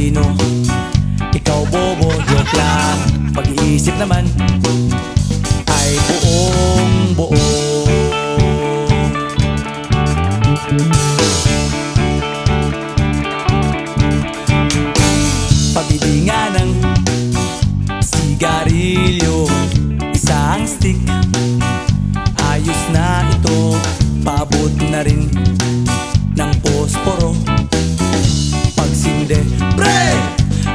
talino, ikaw bobo, joke lang. Pag-iisip naman ay buong buo. Pabili nga ng sigarilyo, isang stick, ayos na ito. Paabot na rin ng posporo. Pagsinde, pre!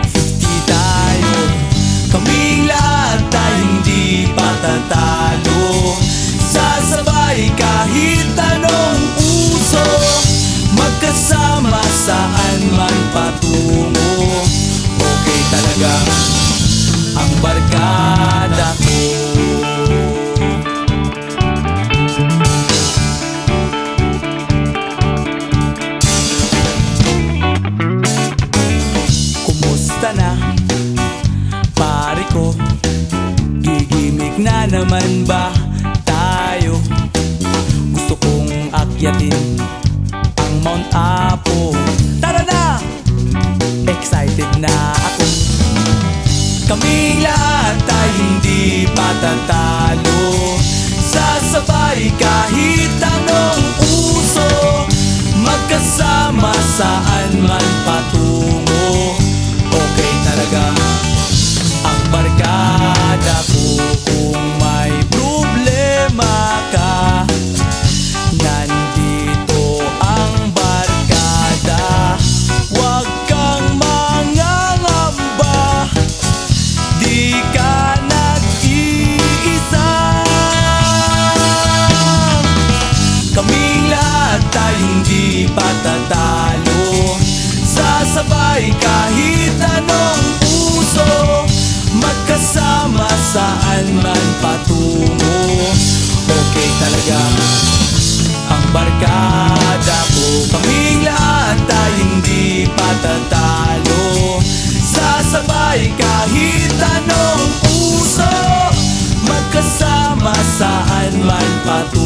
50 tayo, kaming lahat tayo hindi patatalo. Sasabay kahit anong uso, magkasama saan man patungo. Okay talaga ang barkada ko. Kumusta na, pare ko? Gigimik na naman ba tayo? Gusto kong akyatin ang Mount Apo. Tara na! Excited na ako. Kaming lahat tayo hindi patatalo. Sasabay kahit anong uso, magkasama saan man patungo. Okay talaga ang barkada ko. Kung may problema ka, nandito ang barkada. Huwag kang mangangamba, di ka nag-iisa. Kaming lahat tayo hindi patatalo. Sasabay kahit anong uso, magkasama saan man patungo. Okay talaga ang barkada ko. Kaming lahat tayo hindi patatalo. Sasabay kahit anong uso, magkasama saan man patungo.